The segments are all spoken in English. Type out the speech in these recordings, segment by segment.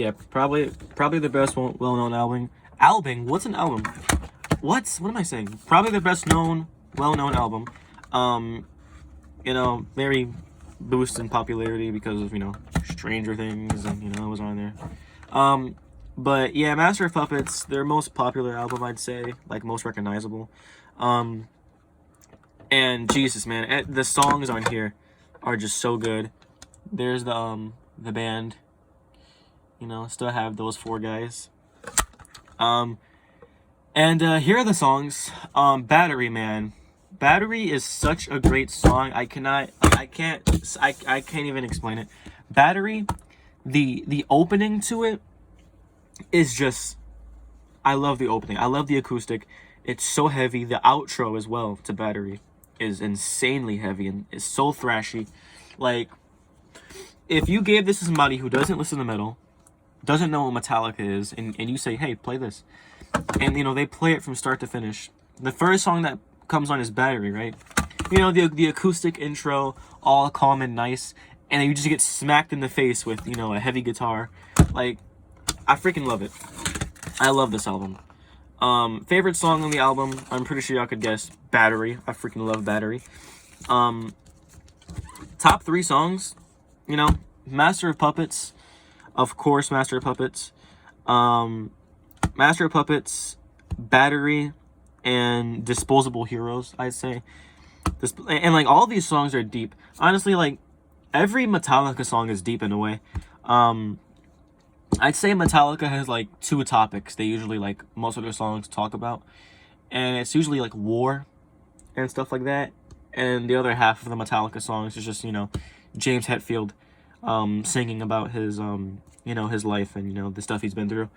Yeah, probably the best well-known album. Album? What's an album? What am I saying? Probably the best known, well-known album. Very boost in popularity because of, Stranger Things and, it was on there. But yeah, Master of Puppets, their most popular album, I'd say, like most recognizable. And Jesus, man, the songs on here are just so good. There's the band, still have those 4 guys. And here are the songs. Battery, man. Battery is such a great song. I can't even explain it. Battery, the opening to it is just, I love the opening. I love the acoustic. It's so heavy. The outro as well to Battery is insanely heavy and is so thrashy. Like, if you gave this to somebody who doesn't listen to metal, doesn't know what Metallica is, and you say, hey, play this, and they play it from start to finish, the first song that comes on is Battery, right? The acoustic intro, all calm and nice, and then you just get smacked in the face with a heavy guitar. Like, I freaking love it. I love this album. Favorite song on the album, I'm pretty sure y'all could guess, Battery. I freaking love Battery. Top 3 songs, Master of Puppets, of course, Master of Puppets, Battery, and Disposable Heroes, I'd say. And like, all these songs are deep. Honestly, like, every Metallica song is deep in a way. I'd say Metallica has like 2 topics they usually, like, most of their songs talk about, and it's usually like war and stuff like that. And the other half of the Metallica songs is just James Hetfield singing about his his life and the stuff he's been through.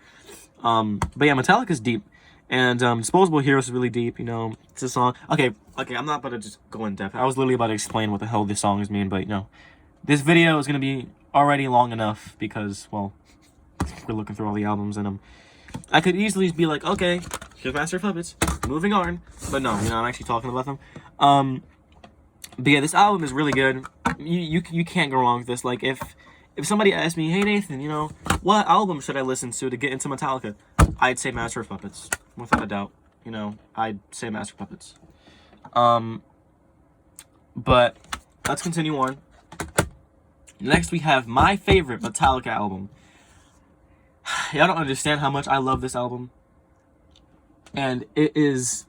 But yeah, Metallica's deep, and Disposable Heroes is really deep. It's a song. Okay, I'm not about to just go in depth. I was literally about to explain what the hell this song is mean, but this video is gonna be already long enough because, well, we're looking through all the albums, and I could easily be like, okay, here's Master of Puppets, moving on. But no, I'm actually talking about them. But yeah, this album is really good. You can't go wrong with this. Like, if somebody asked me, hey Nathan, what album should I listen to get into Metallica, I'd say Master of Puppets, without a doubt. I'd say Master of Puppets. But let's continue on. Next, we have my favorite Metallica album. Y'all don't understand how much I love this album, and it is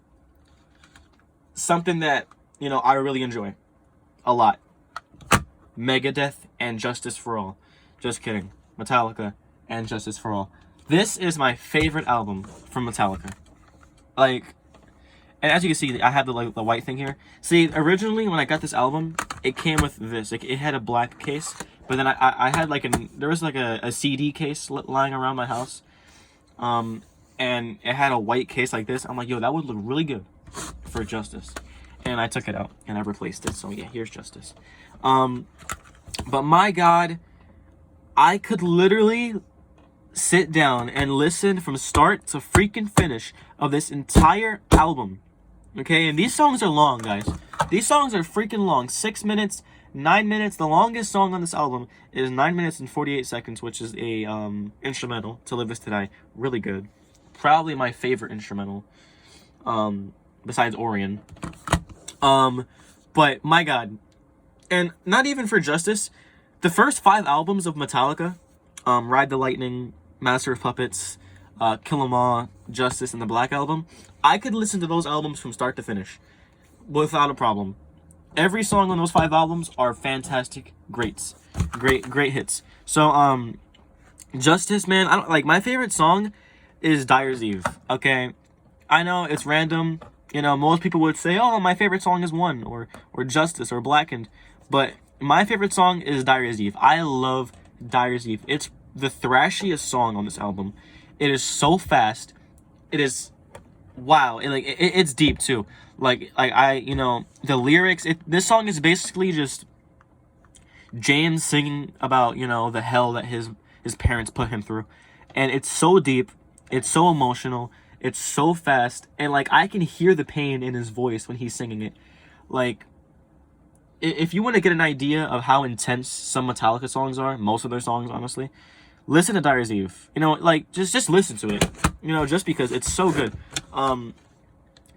something that I really enjoy a lot. Megadeth and Justice for All. Just kidding. Metallica and Justice for All. This is my favorite album from Metallica. Like, and as you can see, I have the white thing here. See, originally when I got this album, it came with this. It had a black case, but then I had there was a CD case lying around my house, and it had a white case like this. I'm like, yo, that would look really good for Justice. And I took it out and I replaced it. So yeah, here's Justice. But my God, I could literally sit down and listen from start to freaking finish of this entire album. Okay, and these songs are long, guys. These songs are freaking long. 6 minutes, 9 minutes. The longest song on this album is 9 minutes and 48 seconds, which is a instrumental, To Live Is To Die. Really good. Probably my favorite instrumental, besides Orion. But my God, and not even for Justice, the first 5 albums of Metallica, Ride the Lightning, Master of Puppets, Kill 'Em All, Justice, and the Black Album, I could listen to those albums from start to finish without a problem. Every song on those 5 albums are fantastic, great hits. So Justice, man, I don't like, my favorite song is Dyer's Eve. Okay, I know it's random. Most people would say, oh, my favorite song is One, or Justice, or Blackened. But my favorite song is Dyer's Eve. I love Dyer's Eve. It's the thrashiest song on this album. It is so fast. It is, wow. It's deep too. The lyrics, this song is basically just James singing about, the hell that his parents put him through. And it's so deep. It's so emotional. It's so fast, and I can hear the pain in his voice when he's singing it. If you want to get an idea of how intense some Metallica songs are, most of their songs, honestly, listen to Dyer's Eve. You know, like, just listen to it. You know, just because it's so good.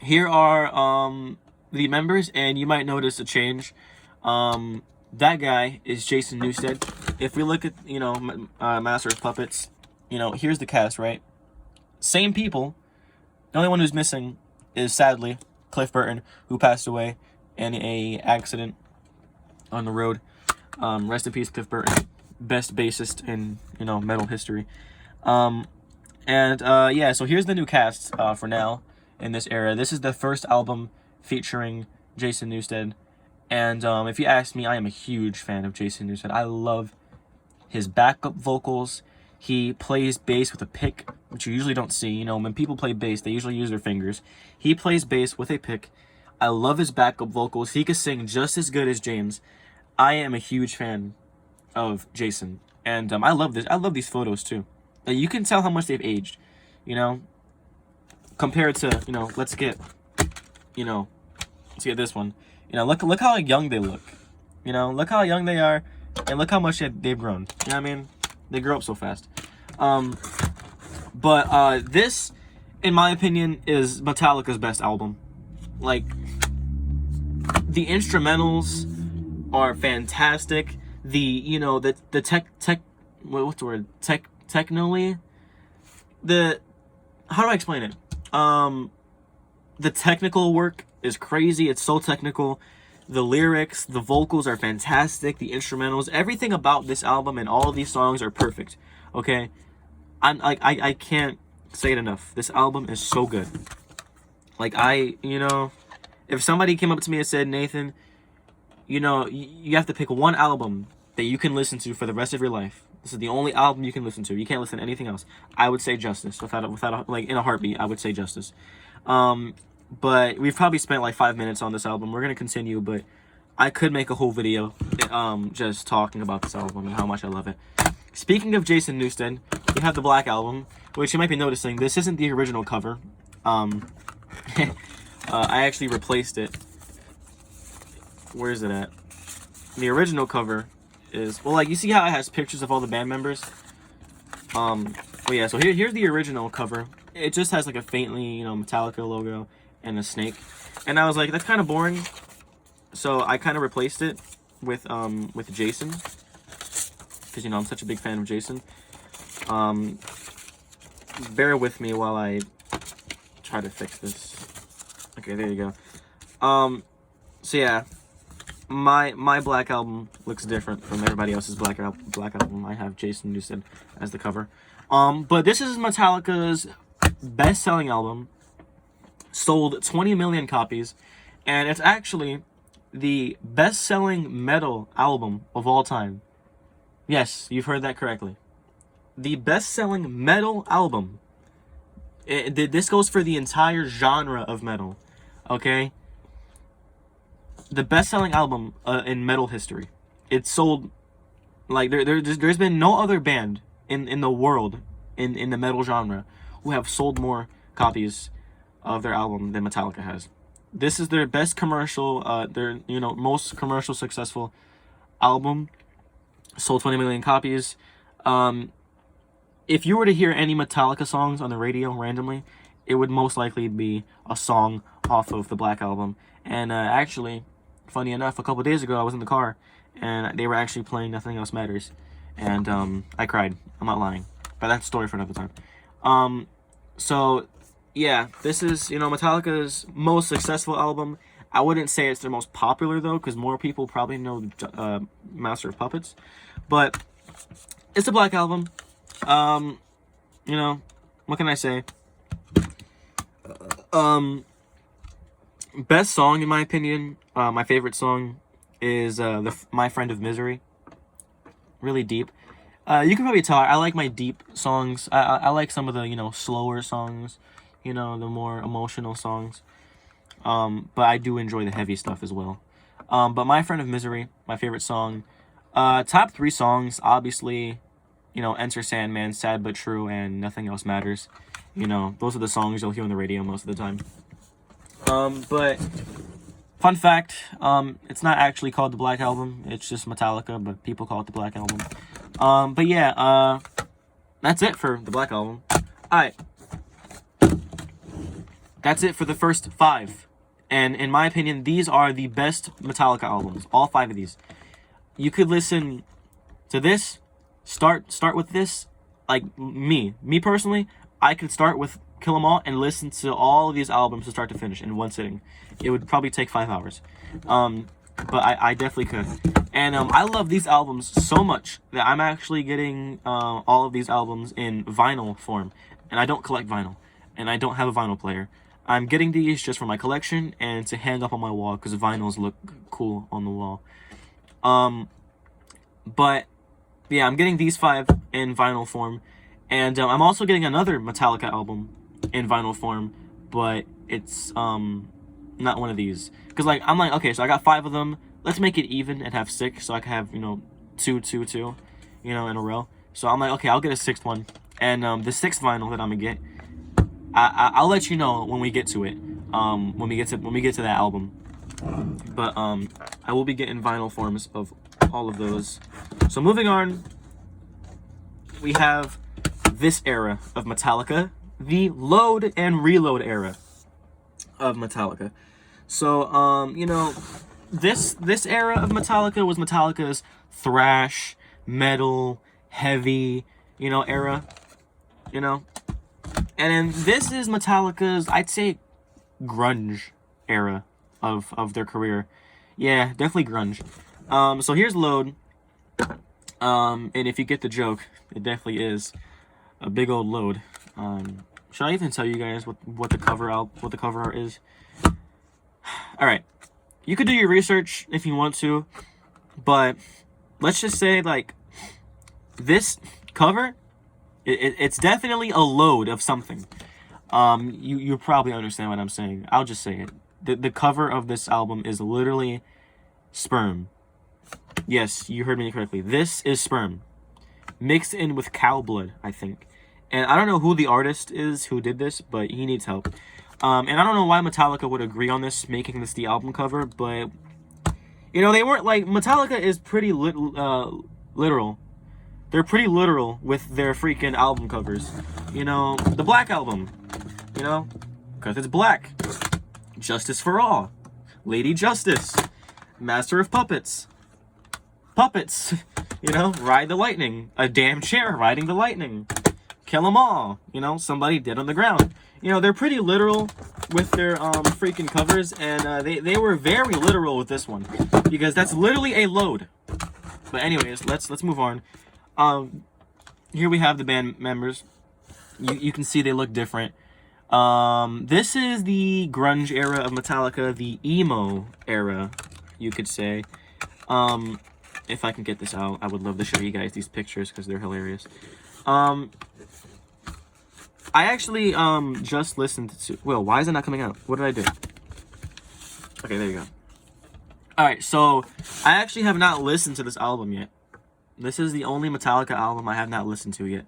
Here are the members, and you might notice a change. That guy is Jason Newsted. If we look at, you know, Master of Puppets, you know, here's the cast, right? Same people. The only one who's missing is, sadly, Cliff Burton, who passed away in a accident on the road. Rest in peace, Cliff Burton. Best bassist in, you know, metal history. Yeah, so here's the new cast for now in this era. This is the first album featuring Jason Newsted. And if you ask me, I am a huge fan of Jason Newsted. I love his backup vocals. He plays bass with a pick, which you usually don't see. You know, when people play bass, they usually use their fingers. He plays bass with a pick. I love his backup vocals. He can sing just as good as James. I am a huge fan of Jason. And I love this. I love these photos, too. You can tell how much they've aged, you know, compared to, you know, let's get this one. You know, look how young they look. You know, look how young they are, and look how much they've grown. You know what I mean? They grow up so fast. This, in my opinion, is Metallica's best album. Like, the instrumentals are fantastic. Technically, how do I explain it? The technical work is crazy. It's so technical. The lyrics, the vocals are fantastic. The instrumentals, everything about this album and all of these songs are perfect. Okay, I can't say it enough. This album is so good. Like, if somebody came up to me and said, Nathan, you know, you have to pick one album that you can listen to for the rest of your life. This is the only album you can listen to. You can't listen to anything else. I would say Justice. Like, in a heartbeat, I would say Justice. But we've probably spent like 5 minutes on this album. We're going to continue, but I could make a whole video just talking about this album and how much I love it. Speaking of Jason Newsted, we have the Black Album, which you might be noticing, this isn't the original cover. I actually replaced it. Where is it at? The original cover is, well, like, you see how it has pictures of all the band members? Well, yeah, so here's the original cover. It just has like a faintly, you know, Metallica logo and a snake. And I was like, that's kind of boring. So I kind of replaced it with Jason. Because, you know, I'm such a big fan of Jason. Bear with me while I try to fix this. Okay, there you go. So yeah, my Black Album looks different from everybody else's Black Album. I have Jason Newsted as the cover. But this is Metallica's best-selling album. Sold 20 million copies, and it's actually the best-selling metal album of all time. Yes, you've heard that correctly. The best-selling metal album. This goes for the entire genre of metal. Okay? The best-selling album in metal history. It sold, like, there's been no other band in the world in the metal genre who have sold more copies of their album than Metallica has. This is their best commercial, their, you know, most commercial successful album. Sold 20 million copies. If you were to hear any Metallica songs on the radio randomly, it would most likely be a song off of the Black Album. And actually, funny enough, a couple days ago I was in the car and they were actually playing Nothing Else Matters, and I cried. I'm not lying, but that's a story for another time. So yeah, this is, you know, Metallica's most successful album. I wouldn't say it's their most popular, though, because more people probably know Master of Puppets. But it's a Black Album. You know, what can I say? Best song, in my opinion, my favorite song is My Friend of Misery. Really deep. You can probably tell I like my deep songs. I like some of the, you know, slower songs. You know, the more emotional songs. But I do enjoy the heavy stuff as well. But My Friend of Misery, my favorite song. Top 3 songs, obviously, you know, Enter Sandman, Sad But True, and Nothing Else Matters. You know, those are the songs you'll hear on the radio most of the time. But, fun fact, it's not actually called the Black Album. It's just Metallica, but people call it the Black Album. But yeah, that's it for the Black Album. Alright. That's it for the first 5. And in my opinion, these are the best Metallica albums. All 5 of these. You could listen to this. Start with this. Like, me personally, I could start with Kill 'Em All and listen to all of these albums from start to finish in one sitting. It would probably take 5 hours. But I definitely could. And I love these albums so much that I'm actually getting all of these albums in vinyl form. And I don't collect vinyl. And I don't have a vinyl player. I'm getting these just for my collection and to hang up on my wall because vinyls look cool on the wall. But yeah, I'm getting these 5 in vinyl form. And I'm also getting another Metallica album in vinyl form, but it's not one of these. Because like I'm like, okay, so I got 5 of them. Let's make it even and have 6, so I can have, you know, 2, 2, 2, you know, in a row. So I'm like, okay, I'll get a 6th one. And the 6th vinyl that I'm gonna get, I'll let you know when we get to it. When we get to that album. But I will be getting vinyl forms of all of those. So moving on, we have this era of Metallica, the load and reload era of Metallica. So you know, this era of Metallica was Metallica's thrash, metal, heavy, you know, era, you know. And then this is Metallica's, I'd say, grunge era of their career. Yeah, definitely grunge. So here's Load. And if you get the joke, it definitely is a big old load. Should I even tell you guys what the cover art is? All right, you could do your research if you want to, but let's just say like this cover, it's definitely a load of something. You probably understand what I'm saying. I'll just say it. The cover of this album is literally sperm. Yes, you heard me correctly. This is sperm mixed in with cow blood, I think. And I don't know who the artist is who did this, but he needs help. And I don't know why Metallica would agree on this, making this the album cover, but you know, they weren't like, Metallica is pretty literal. They're pretty literal with their freaking album covers. You know, the Black Album, you know, because it's black. Justice for All. Lady Justice. Master of Puppets. Puppets. You know, Ride the Lightning. A damn chair riding the lightning. Kill 'Em All. You know, somebody dead on the ground. You know, they're pretty literal with their freaking covers, and they were very literal with this one, because that's literally a load. But anyways, let's move on. Here we have the band members. You can see they look different. This is the grunge era of Metallica, the emo era, you could say. If I can get this out, I would love to show you guys these pictures because they're hilarious. I actually just listened to... Well, why is it not coming out? What did I do? Okay, there you go. Alright, so I actually have not listened to this album yet. This is the only Metallica album I have not listened to yet.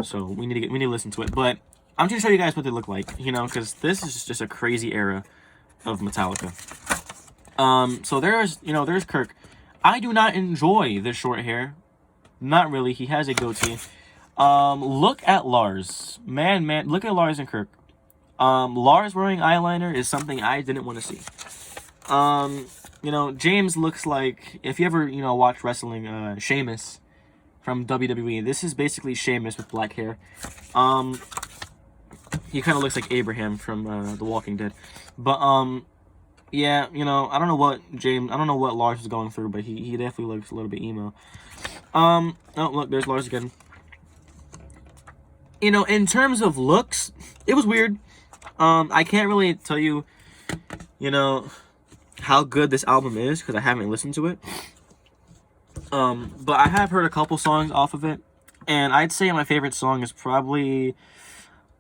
So we need to listen to it. But I'm just gonna show you guys what they look like, you know, because this is just a crazy era of Metallica. So there's Kirk. I do not enjoy the short hair. Not really. He has a goatee. Look at Lars. Man, look at Lars and Kirk. Lars wearing eyeliner is something I didn't want to see. You know, James looks like, if you ever, you know, watch wrestling, Sheamus from WWE. This is basically Sheamus with black hair. He kind of looks like Abraham from The Walking Dead. But yeah, you know, I don't know what Lars is going through, but he definitely looks a little bit emo. Oh look, there's Lars again. You know, in terms of looks, it was weird. I can't really tell you, you know, how good this album is because I haven't listened to it. But I have heard a couple songs off of it, and I'd say my favorite song is probably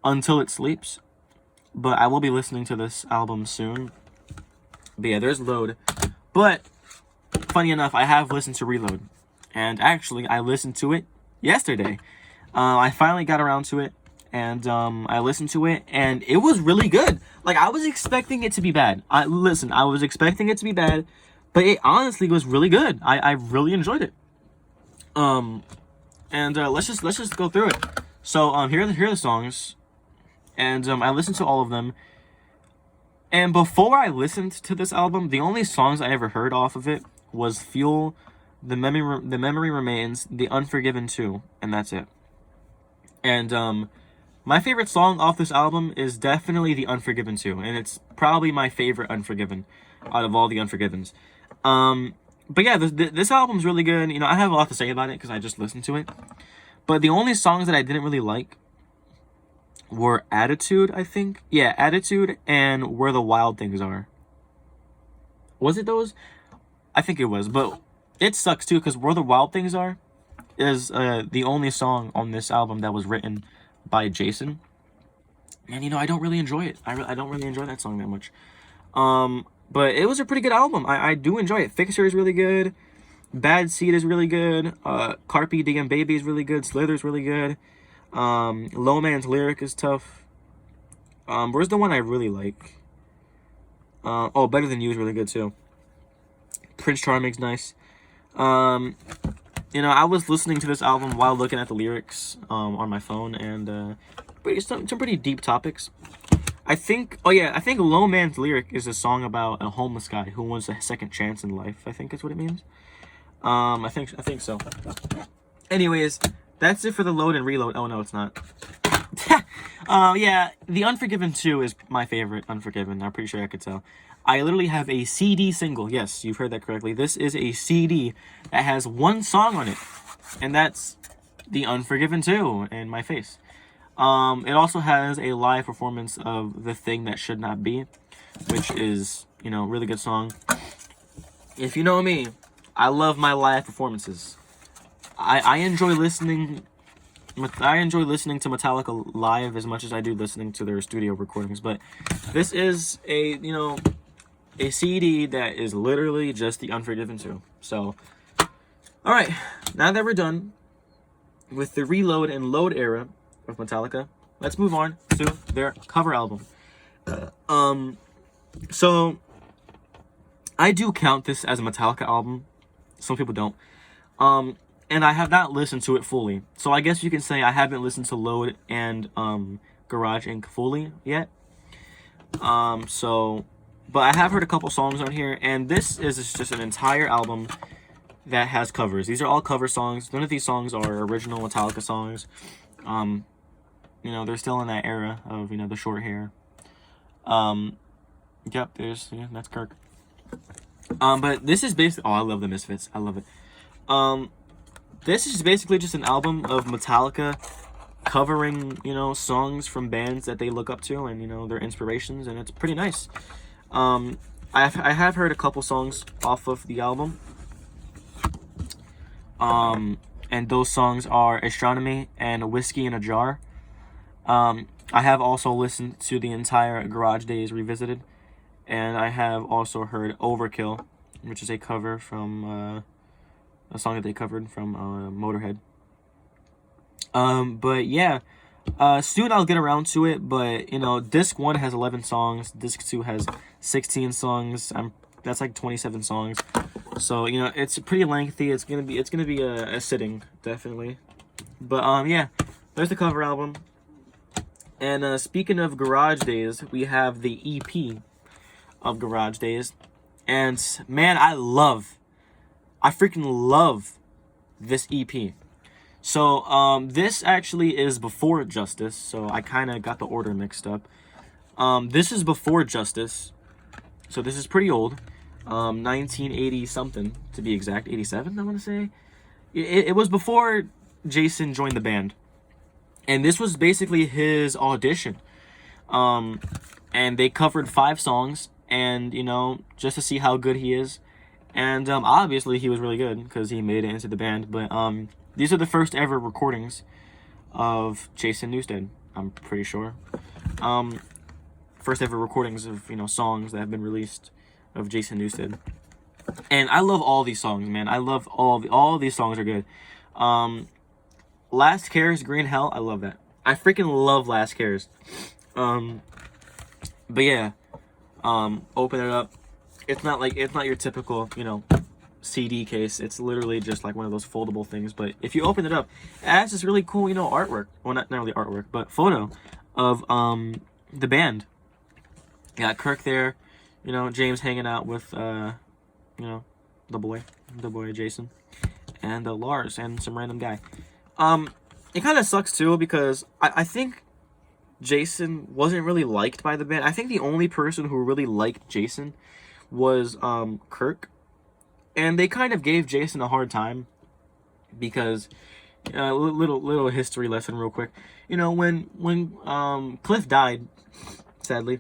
Until It Sleeps. But I will be listening to this album soon. But yeah, there's Load. But funny enough, I have listened to Reload, and actually I listened to it yesterday. I finally got around to it, and I listened to it, and it was really good. Like, I was expecting it to be bad. I was expecting it to be bad, but it honestly was really good. I really enjoyed it. And and let's just go through it. So here are the songs, and I listened to all of them. And before I listened to this album, the only songs I ever heard off of it was Fuel, The Memory Remains, The Unforgiven 2, and that's it. And my favorite song off this album is definitely The Unforgiven 2, and it's probably my favorite Unforgiven out of all the Unforgivens. But yeah, this album's really good. You know, I have a lot to say about it because I just listened to it. But the only songs that I didn't really like were Attitude, I think. Yeah, Attitude and Where the Wild Things Are. Was it those? I think it was. But it sucks too because Where the Wild Things Are is the only song on this album that was written by Jason. And, you know, I don't really enjoy it. I don't really enjoy that song that much. But it was a pretty good album. I do enjoy it. Fixer is really good. Bad Seed is really good. Carpe Diem Baby is really good. Slither's really good. Low Man's Lyric is tough. Where's the one I really like? Oh, Better Than You is really good too. Prince Charming's nice. You know, I was listening to this album while looking at the lyrics on my phone, and some pretty deep topics. I think Low Man's Lyric is a song about a homeless guy who wants a second chance in life. I think is what it means. I think so. Anyways, that's it for the load and reload. Oh no, it's not. Yeah, The Unforgiven 2 is my favorite Unforgiven. I'm pretty sure I could tell. I literally have a CD single. Yes, you've heard that correctly. This is a CD that has one song on it, and that's The Unforgiven 2 in my face. It also has a live performance of The Thing That Should Not Be, which is, you know, a really good song. If you know me, I love my live performances. I enjoy listening to Metallica live as much as I do listening to their studio recordings, but this is a CD that is literally just The Unforgiven 2. So, alright, now that we're done with the reload and load era of Metallica, let's move on to their cover album. So, I do count this as a Metallica album. Some people don't. And I have not listened to it fully. So I guess you can say I haven't listened to Load and Garage Inc. fully yet. But I have heard a couple songs on here, and this is just an entire album that has covers. These are all cover songs. None of these songs are original Metallica songs. You know, they're still in that era of, you know, the short hair. Yep, that's Kirk. But this is basically... Oh, I love the Misfits. I love it. This is basically just an album of Metallica covering, you know, songs from bands that they look up to and, you know, their inspirations, and it's pretty nice. I have heard a couple songs off of the album. And those songs are Astronomy and Whiskey in a Jar. I have also listened to the entire Garage Days Revisited, and I have also heard Overkill, which is a cover from a song that they covered from Motorhead. But yeah, soon I'll get around to it, but you know, disc 1 has 11 songs, disc 2 has 16 songs. That's like 27 songs. So, you know, it's pretty lengthy. It's gonna be a sitting, definitely. But yeah, there's the cover album. And speaking of Garage Days, we have the EP of Garage Days. And man, I freaking love this EP. So, this actually is before Justice, so I kind of got the order mixed up. This is before Justice, so this is pretty old. 1980 something, to be exact, 87, I want to say. It was before Jason joined the band. And this was basically his audition. And they covered 5 songs, and, you know, just to see how good he is. And obviously he was really good because he made it into the band. But these are the first ever recordings of Jason Newsted, I'm pretty sure. First ever recordings of, you know, songs that have been released of Jason Newsted. And I love all these songs, man. I love all these songs are good. Last Cares, Green Hell, I love that. I freaking love Last Cares. But yeah, Open It Up. It's not your typical, you know, CD case. It's literally just like one of those foldable things. But if you open it up, it has this really cool, you know, artwork. Well, not really artwork, but photo of the band. You got Kirk there, you know, James hanging out with you know, the boy Jason, and Lars and some random guy. It kind of sucks too because I think Jason wasn't really liked by the band. I think the only person who really liked Jason was Kirk. And they kind of gave Jason a hard time because little history lesson real quick. You know, when Cliff died, sadly,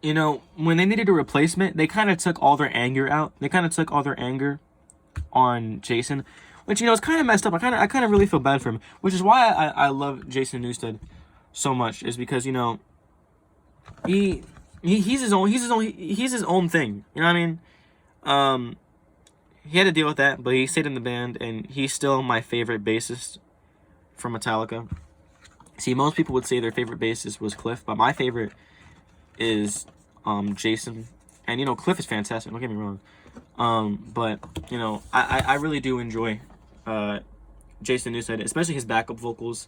you know, when they needed a replacement, they kind of took all their anger out. They kind of took all their anger on Jason, which, you know, is kind of messed up. I kind of really feel bad for him, which is why I love Jason Newsted so much, is because, you know, he's his own thing. You know what I mean? He had to deal with that, but he stayed in the band, and he's still my favorite bassist from Metallica. See, most people would say their favorite bassist was Cliff, but my favorite is Jason. And, you know, Cliff is fantastic, don't get me wrong. But, you know, I really do enjoy Jason Newsted, especially his backup vocals.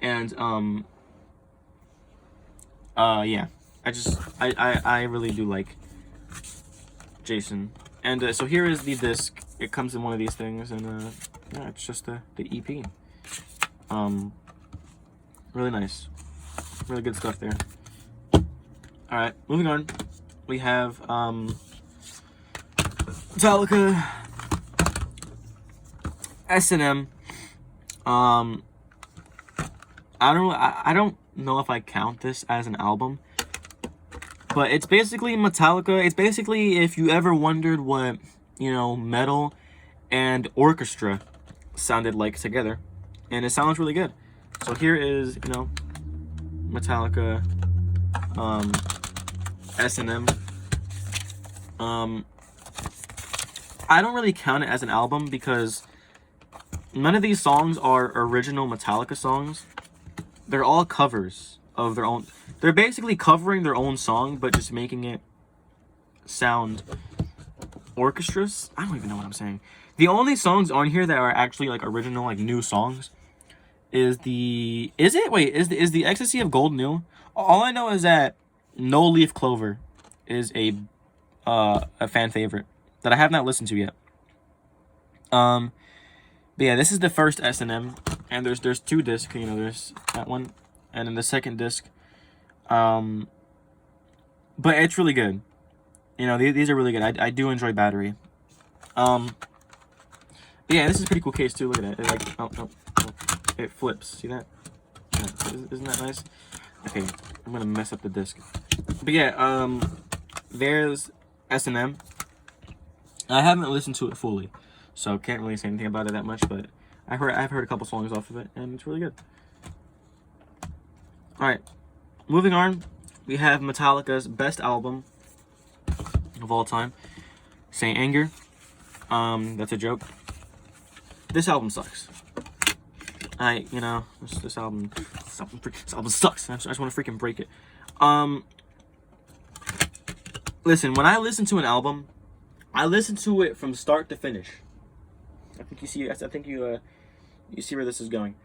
And, yeah, I really do like Jason. And so here is the disc. It comes in one of these things, and yeah, it's just the EP. Really nice, really good stuff there. All right, moving on. We have Metallica S&M. I don't know if I count this as an album. But it's basically Metallica. It's basically, if you ever wondered what, you know, metal and orchestra sounded like together. And it sounds really good. So here is, you know, Metallica S&M. I don't really count it as an album because none of these songs are original Metallica songs. They're all covers of their own. They're basically covering their own song, but just making it sound orchestrous. I don't even know what I'm saying. The only songs on here that are actually like original, like new songs, is the Ecstasy of Gold new? All I know is that No Leaf Clover is a fan favorite that I have not listened to yet. But yeah, this is the first S&M, and there's two discs. You know, there's that one, and then the second disc. But it's really good. You know, these are really good. I do enjoy Battery. But yeah, this is a pretty cool case too. Look at that. It like, oh, it flips. See that? Yeah, isn't that nice? Okay, I'm gonna mess up the disc. But yeah, there's S&M. I haven't listened to it fully, so can't really say anything about it that much. But I've heard a couple songs off of it, and it's really good. All right. Moving on, we have Metallica's best album of all time, Saint Anger. That's a joke. This album sucks. You know, this album sucks. I just want to freaking break it. Listen, when I listen to an album, I listen to it from start to finish. I think you see where this is going.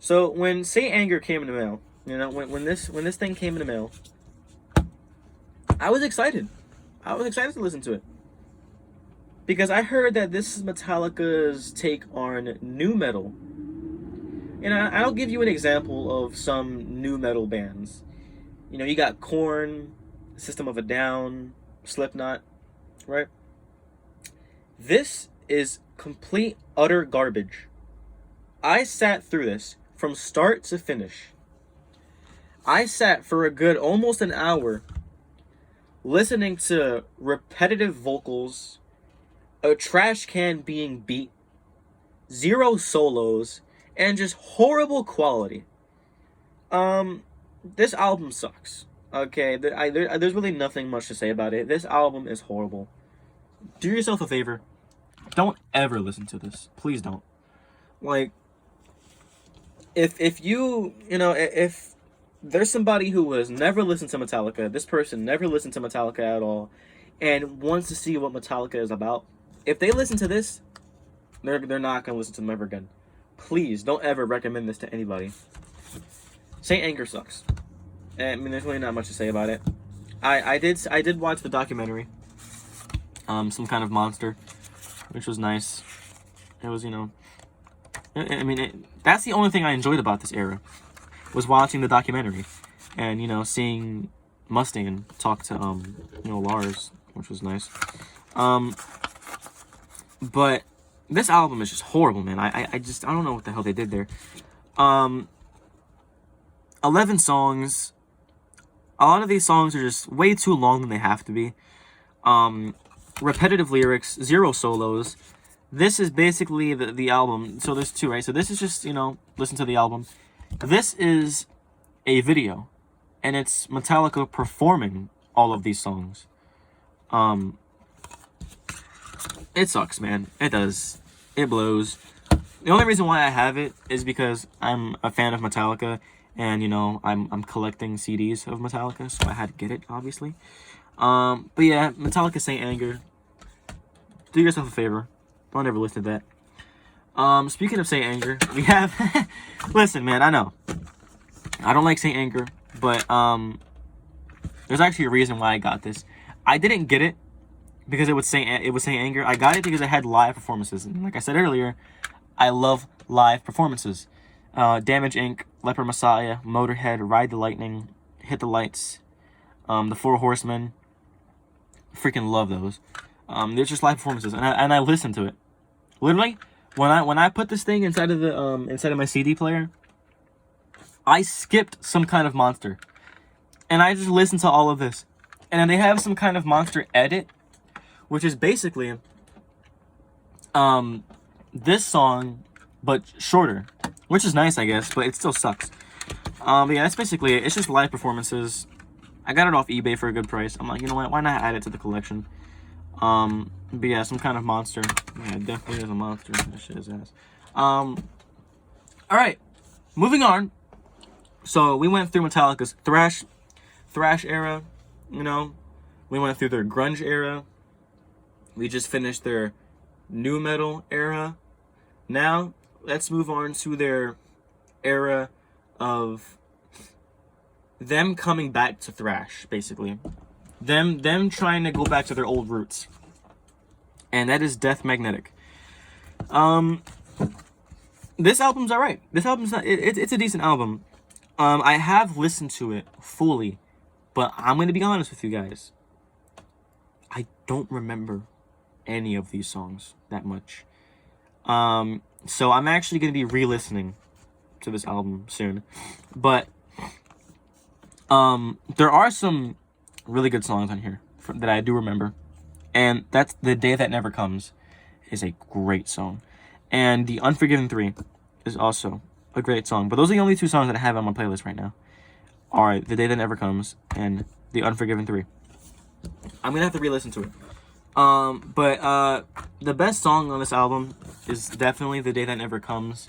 So when Saint Anger came in the mail, you know, when this thing came in the mail, I was excited. I was excited to listen to it. Because I heard that this is Metallica's take on nu metal. And I'll give you an example of some nu metal bands. You know, you got Korn, System of a Down, Slipknot, right? This is complete, utter garbage. I sat through this from start to finish. I sat for a good almost an hour listening to repetitive vocals, a trash can being beat, zero solos, and just horrible quality. This album sucks. Okay, there's really nothing much to say about it. This album is horrible. Do yourself a favor. Don't ever listen to this. Please don't. Like, if you know, if there's somebody who has never listened to Metallica, this person never listened to Metallica at all, and wants to see what Metallica is about, if they listen to this, they're not gonna listen to them ever again. Please don't ever recommend this to anybody. Saint Anger sucks. I mean, there's really not much to say about it. I did watch the documentary, Some Kind of Monster, which was nice. It was, you know, I mean, that's the only thing I enjoyed about this era, was watching the documentary, and, you know, seeing Mustang talk to you know, Lars, which was nice. But this album is just horrible, man. I don't know what the hell they did there. 11 songs. A lot of these songs are just way too long than they have to be. Repetitive lyrics, 0 solos. This is basically the album. So there's 2, right? So this is just, you know, listen to the album. This is a video, and it's Metallica performing all of these songs. It sucks, man. It does. It blows. The only reason why I have it is because I'm a fan of Metallica, and, you know, I'm collecting CDs of Metallica, so I had to get it, obviously. But yeah, Metallica Saint Anger. Do yourself a favor. Don't ever listen to that. Speaking of Saint Anger, we have... Listen, man, I know. I don't like Saint Anger, but there's actually a reason why I got this. I didn't get it because it was Saint Anger. I got it because it had live performances, and like I said earlier, I love live performances. Damage Inc., Leper Messiah, Motorhead, Ride the Lightning, Hit the Lights, The Four Horsemen. Freaking love those. They're just live performances, and I listen to it. Literally, when I put this thing inside of my CD player, I skipped Some Kind of Monster, and I just listened to all of this. And then they have Some Kind of Monster edit, which is basically this song but shorter, which is nice, I guess, but it still sucks. But yeah, that's basically it. It's just live performances. I got it off eBay for a good price. I'm like, you know what? Why not add it to the collection? But yeah, Some Kind of Monster. Yeah, it definitely is a monster. That shit is ass. All right, moving on. So we went through Metallica's thrash era. You know, we went through their grunge era. We just finished their nu metal era. Now let's move on to their era of them coming back to thrash, basically. Them trying to go back to their old roots. And that is Death Magnetic. This album's alright. This album's not, it's a decent album. I have listened to it fully, but I'm gonna be honest with you guys. I don't remember any of these songs that much. So I'm actually gonna be re-listening to this album soon. But there are some really good songs on here that I do remember, and that's The Day That Never Comes is a great song, and The Unforgiven 3 is also a great song. But those are the only 2 songs that I have on my playlist right now, are The Day That Never Comes and The Unforgiven 3. I'm gonna have to re-listen to it. But the best song on this album is definitely The Day That Never Comes.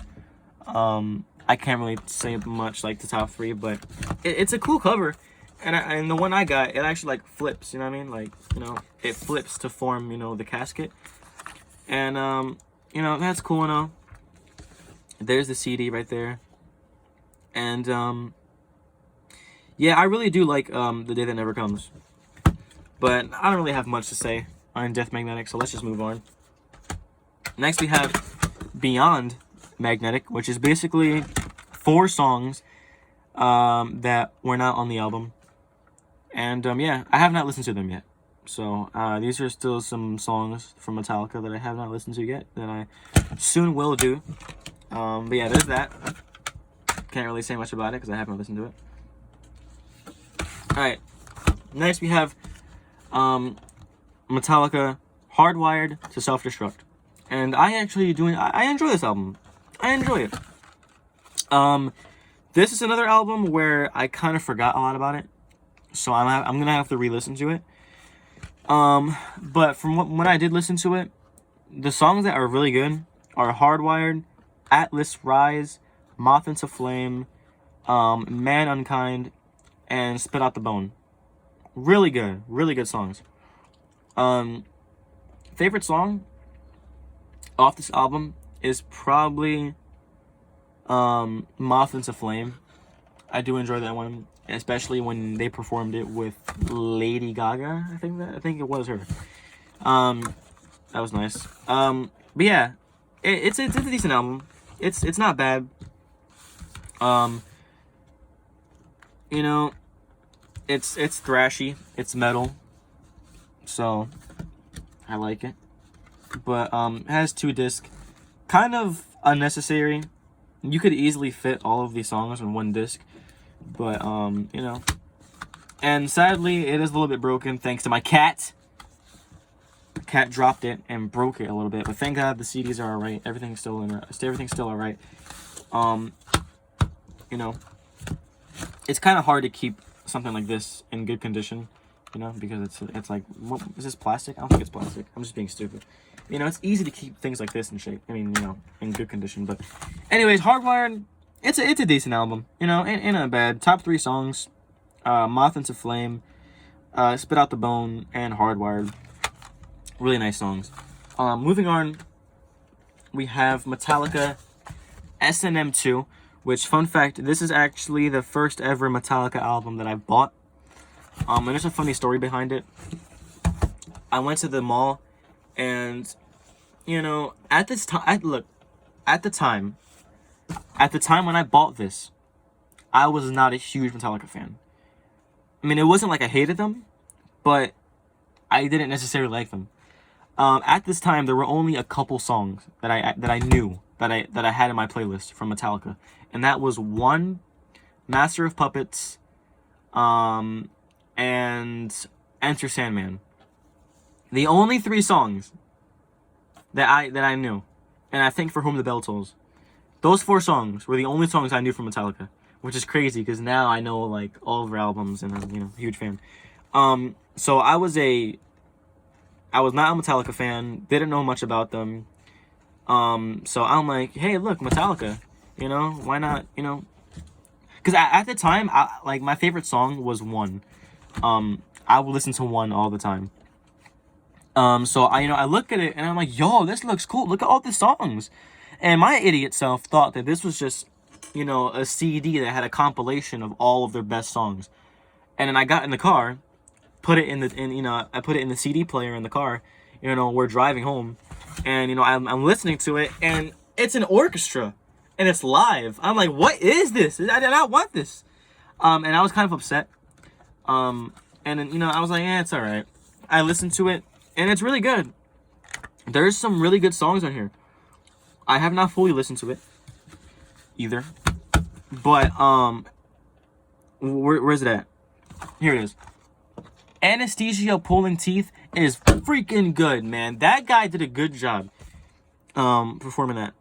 I can't really say much like the top 3, but it's a cool cover. And the one I got, it actually, like, flips, you know what I mean? Like, you know, it flips to form, you know, the casket. And, you know, that's cool and all. There's the CD right there. And, yeah, I really do like, The Day That Never Comes. But I don't really have much to say on Death Magnetic, so let's just move on. Next we have Beyond Magnetic, which is basically 4 songs that were not on the album. And yeah, I have not listened to them yet. So these are still some songs from Metallica that I have not listened to yet, that I soon will do. But yeah, there's that. Can't really say much about it because I haven't listened to it. Alright, next we have Metallica Hardwired to Self-Destruct. And I enjoy this album. I enjoy it. This is another album where I kind of forgot a lot about it, so I'm gonna have to re-listen to it. But from when I did listen to it, the songs that are really good are Hardwired, Atlas Rise, Moth into Flame, Man Unkind, and Spit Out the Bone. Really good songs. Favorite song? off this album is probably Moth into Flame. I do enjoy that one, especially when they performed it with Lady Gaga. I think it was her. That was nice. But yeah, it's a decent album. It's not bad. You know, it's thrashy. It's metal. So I like it. But it has 2 discs. Kind of unnecessary. You could easily fit all of these songs on 1 disc. But you know. And sadly, it is a little bit broken thanks to my cat. The cat dropped it and broke it a little bit. But thank God the CDs are alright. Everything's still alright. You know, it's kind of hard to keep something like this in good condition, you know, because it's like, what, is this plastic? I don't think it's plastic. I'm just being stupid. You know, it's easy to keep things like this in shape. I mean, you know, in good condition. But anyways, Hardwired, it's a decent album, you know, ain't not bad. Top 3 songs, Moth into Flame, Spit Out the Bone, and Hardwired. Really nice songs. Moving on, we have Metallica S&M 2. Which, fun fact, this is actually the first ever Metallica album that I've bought. And there's a funny story behind it. I went to the mall, and, you know, at the time when I bought this, I was not a huge Metallica fan. I mean, it wasn't like I hated them, but I didn't necessarily like them. At this time, there were only a couple songs that I knew that I had in my playlist from Metallica. And that was 1, Master of Puppets, and Enter Sandman. The only 3 songs that I knew, and I think For Whom the Bell Tolls. Those 4 songs were the only songs I knew from Metallica, which is crazy because now I know like all of their albums and I'm, you know, a huge fan. So I was not a Metallica fan, didn't know much about them. So I'm like, hey, look, Metallica. You know, why not, you know? Because at the time, like, my favorite song was 1. I would listen to 1 all the time. So I look at it, and I'm like, yo, this looks cool. Look at all the songs. And my idiot self thought that this was just, you know, a CD that had a compilation of all of their best songs. And then I got in the car, put it in the CD player in the car. You know, we're driving home, and, you know, I'm listening to it, and it's an orchestra. And it's live. I'm like, what is this? I did not want this. And I was kind of upset. And then, you know, I was like, it's all right. I listened to it, and it's really good. There's some really good songs on here. I have not fully listened to it either. But, where's it at? Here it is. Anesthesia Pulling Teeth is freaking good, man. That guy did a good job performing that.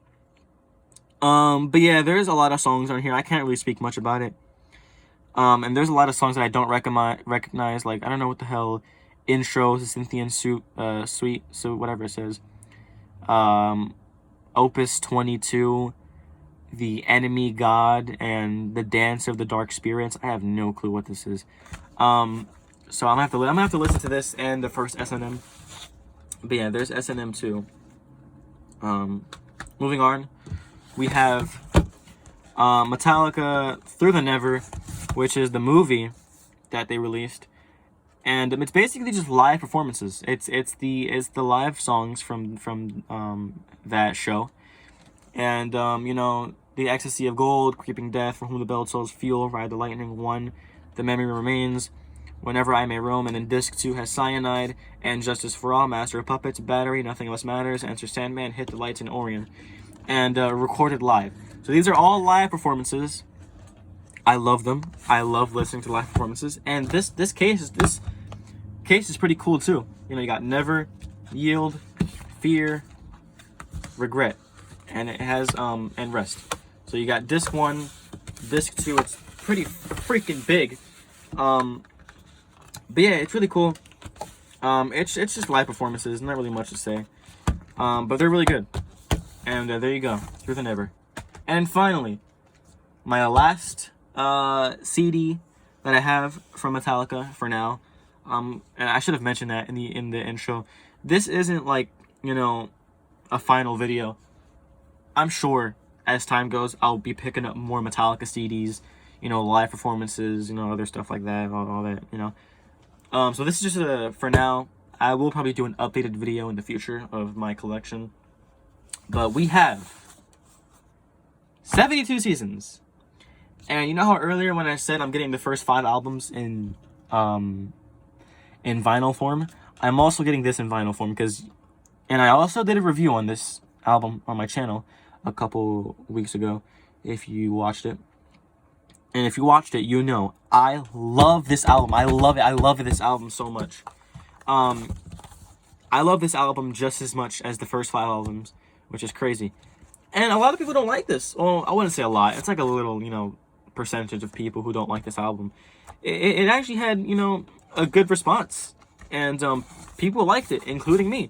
But yeah, there's a lot of songs on here. I can't really speak much about it. And there's a lot of songs that I don't recognize. Like, I don't know what the hell. Intro to Cynthian Suite, so whatever it says. Opus 22, The Enemy God, and The Dance of the Dark Spirits. I have no clue what this is. So I'm gonna have to listen to this and the first S&M. But yeah, there's S&M 2. Moving on. We have Metallica Through the Never, which is the movie that they released, and it's basically just live performances. It's the live songs from that show, and you know, The Ecstasy of Gold, Creeping Death, For Whom the Bell Tolls, Fuel, Ride the Lightning, 1, The Memory Remains, Whenever I May Roam, and then Disc 2 has Cyanide and Justice for All, Master of Puppets, Battery, Nothing Else Matters, Enter Sandman, Hit the Lights, and Orion. And recorded live. So these are all live performances. I love them. I love listening to live performances. And this case is pretty cool too. You know, you got Never, Yield, Fear, Regret, and it has and Rest. So you got disc 1, disc 2. It's pretty freaking big. But yeah, it's really cool. It's just live performances. Not really much to say. But they're really good. And there you go, Through the Never. And finally, my last CD that I have from Metallica for now. And I should have mentioned that in the intro. This isn't like, you know, a final video. I'm sure as time goes, I'll be picking up more Metallica CDs, you know, live performances, you know, other stuff like that, all that, you know. So this is just for now. I will probably do an updated video in the future of my collection. But we have 72 seasons. And you know how earlier when I said I'm getting the first 5 albums in vinyl form? I'm also getting this in vinyl form and I also did a review on this album on my channel a couple weeks ago, if you watched it. And if you watched it, you know I love this album. I love it. I love this album so much. I love this album just as much as the first 5 albums, which is crazy. And a lot of people don't like this. Well, I wouldn't say a lot. It's like a little, you know, percentage of people who don't like this album. It actually had, you know, a good response. And people liked it, including me.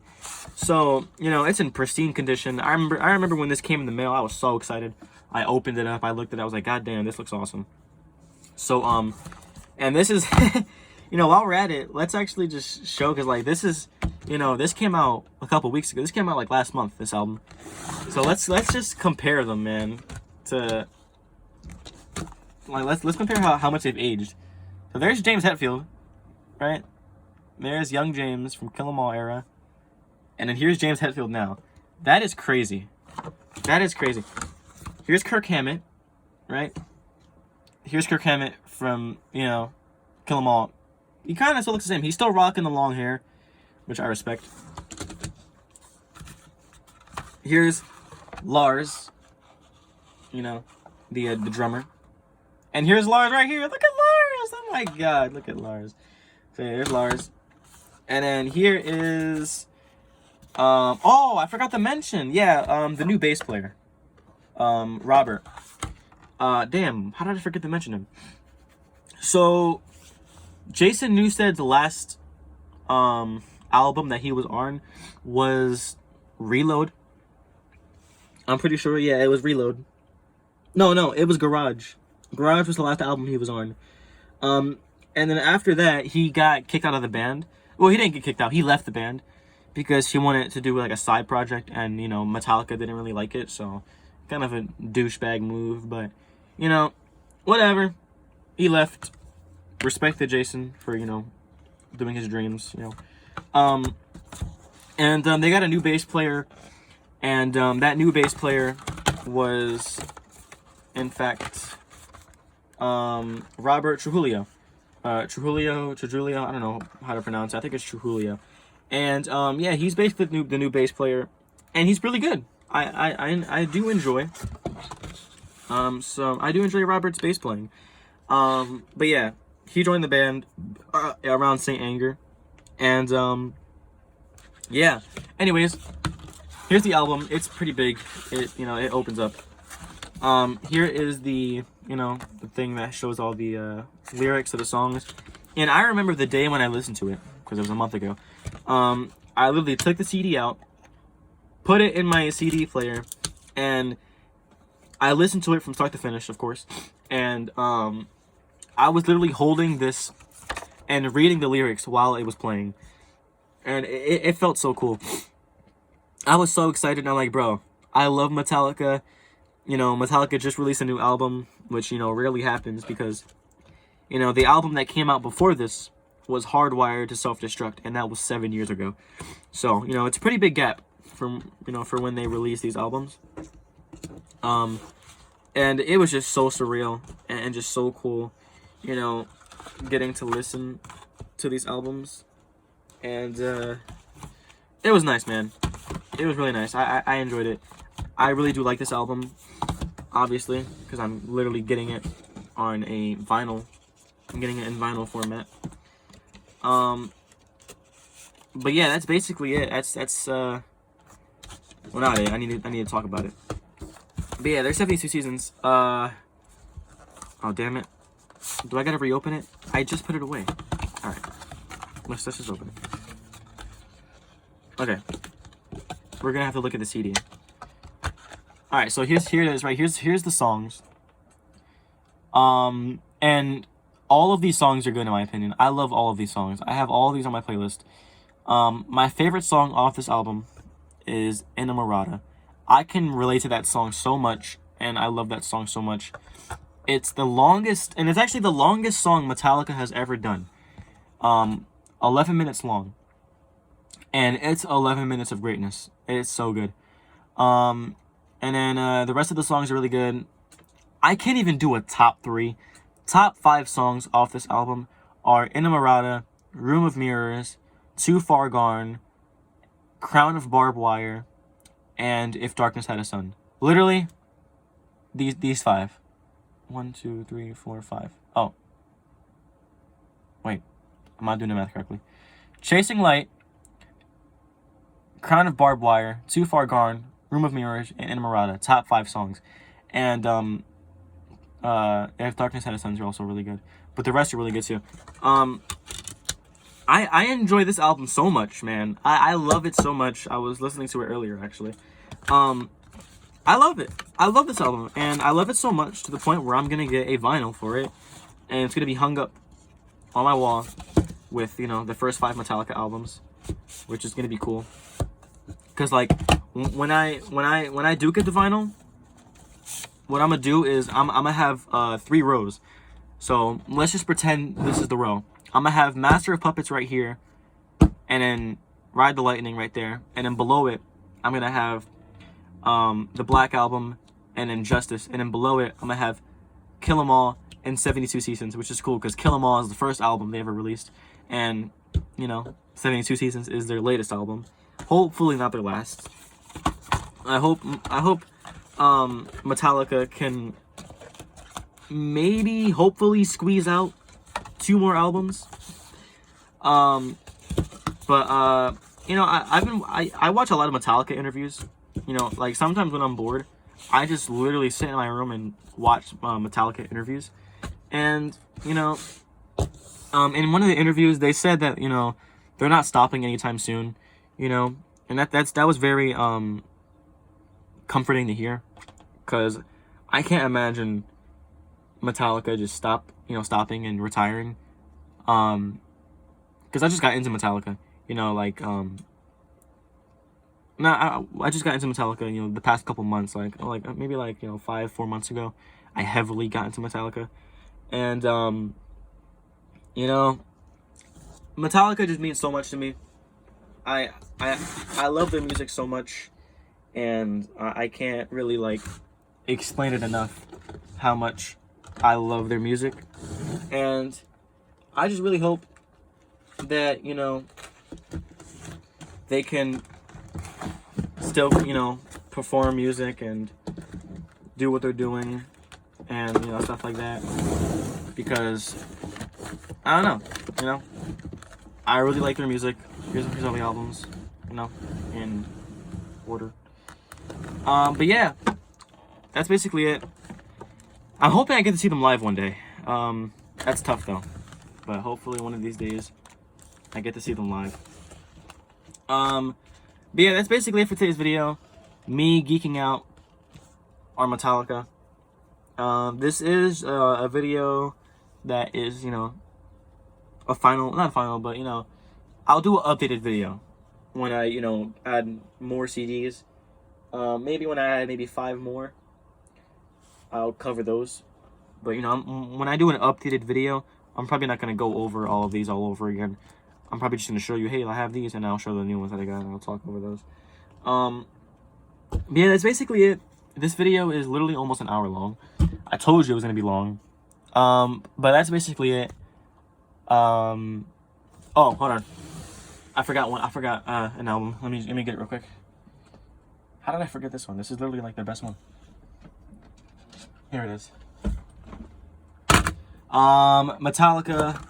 So, you know, it's in pristine condition. I remember when this came in the mail, I was so excited. I opened it up, I looked at it, I was like, God damn, this looks awesome. So, and this is, you know, while we're at it, let's actually just show, because, like, this is, you know, this came out a couple weeks ago. This came out, like, last month, this album. So let's just compare them, man, to, like, let's compare how much they've aged. So there's James Hetfield, right? There's young James from Kill 'Em All era. And then here's James Hetfield now. That is crazy. That is crazy. Here's Kirk Hammett, right? Here's Kirk Hammett from, you know, Kill 'Em All. He kind of still looks the same. He's still rocking the long hair, which I respect. Here's Lars, you know, the drummer. And here's Lars right here. Look at Lars. Oh my God, look at Lars. So there's Lars. And then here is, oh, I forgot to mention. Yeah, the new bass player. Robert. Damn, how did I forget to mention him? So, Jason Newsted's last album that he was on was Reload. I'm pretty sure, yeah, it was Reload. No, it was Garage. Garage was the last album he was on. And then after that, he got kicked out of the band. Well, he didn't get kicked out. He left the band because he wanted to do like a side project, and, you know, Metallica didn't really like it, so kind of a douchebag move, but, you know, whatever. He left. Respect to Jason for, you know, doing his dreams, you know. And they got a new bass player, and that new bass player was, in fact, Robert Trujillo. Trujillo, I don't know how to pronounce it. I think it's Trujillo. And, yeah, he's basically the new bass player, and he's really good. I do enjoy. So I do enjoy Robert's bass playing. But yeah, he joined the band around St. Anger, and yeah. Anyways, here's the album. It's pretty big. It opens up. Here is the the thing that shows all the lyrics of the songs, and I remember the day when I listened to it because it was a month ago. I literally took the CD out, put it in my CD player, and I listened to it from start to finish, of course. And I was literally holding this and reading the lyrics while it was playing. And it felt so cool. I was so excited. And I'm like, bro, I love Metallica. Metallica just released a new album, which, rarely happens because, the album that came out before this was Hardwired to Self-Destruct, and that was 7 years ago. So, it's a pretty big gap from, for when they release these albums. And it was just so surreal and just so cool, getting to listen to these albums. And it was nice, man. It was really nice. I enjoyed it. I really do like this album, obviously, because I'm literally getting it on a vinyl. I'm getting it in vinyl format. But yeah, that's basically it. That's well, not it. I need to talk about it. But yeah, there's 72 seasons. Oh damn it. Do I gotta reopen it? I just put it away. Alright. Let's just open it. Okay. We're gonna have to look at the CD. Alright, so here it is, right? Here's the songs. And all of these songs are good in my opinion. I love all of these songs. I have all of these on my playlist. My favorite song off this album is Inamorata. I can relate to that song so much, and I love that song so much. It's the longest, and it's actually the longest song Metallica has ever done. 11 minutes long. And it's 11 minutes of greatness. It's so good. And then the rest of the songs are really good. I can't even do a top 3. Top 5 songs off this album are Inamorata, Room of Mirrors, Too Far Gone, Crown of Barbed Wire, and If Darkness Had a Sun. Literally, these 5. 1, 2, 3, 4, 5. Oh. Wait. I'm not doing the math correctly. Chasing Light, Crown of Barbed Wire, Too Far Gone, Room of Mirrors, and Inamorata. Top 5 songs. And If Darkness Had a Sun are also really good. But the rest are really good too. I enjoy this album so much, man. I love it so much. I was listening to it earlier, actually. I love it. I love this album. And I love it so much to the point where I'm going to get a vinyl for it. And it's going to be hung up on my wall with, you know, the first 5 Metallica albums. Which is going to be cool. Because, like, when I do get the vinyl, what I'm going to do is I'm going to have 3 rows. So, let's just pretend this is the row. I'm going to have Master of Puppets right here. And then Ride the Lightning right there. And then below it, I'm going to have the Black Album and then Justice. And then below it, I'm going to have Kill 'Em All and 72 Seasons, which is cool because Kill 'Em All is the first album they ever released. And, you know, 72 Seasons is their latest album. Hopefully not their last. I hope Metallica can maybe, hopefully, squeeze out 2 more albums. You know, I watch a lot of Metallica interviews. You know, like sometimes when I'm bored, I just literally sit in my room and watch Metallica interviews. And, you know, in one of the interviews, they said that, you know, they're not stopping anytime soon, you know, and that was very comforting to hear, because I can't imagine Metallica just stopping and retiring, because I just got into Metallica, you know, like, I just got into Metallica, you know, the past couple months, maybe 4 months ago, I heavily got into Metallica, and, you know, Metallica just means so much to me. I love their music so much, and I can't really, like, explain it enough how much I love their music, and I just really hope that, you know, they can still, you know, perform music and do what they're doing and, you know, stuff like that, because I don't know, you know, I really like their music. Here's all the albums, you know, in order. But yeah, that's basically it. I'm hoping I get to see them live one day. That's tough though, but hopefully one of these days I get to see them live. But yeah, that's basically it for today's video. Me geeking out on Metallica. This is a video that is, you know, not final, but, you know, I'll do an updated video when I, you know, add more CDs. Maybe when I add maybe 5 more, I'll cover those. But, you know, when I do an updated video, I'm probably not going to go over all of these all over again. I'm probably just going to show you, hey, I have these, and I'll show the new ones that I got, and I'll talk over those. But yeah, that's basically it. This video is literally almost an hour long. I told you it was going to be long. But that's basically it. Oh, hold on. I forgot an album. Let me get it real quick. How did I forget this one? This is literally like their best one. Here it is. Metallica,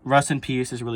Rust in Peace is really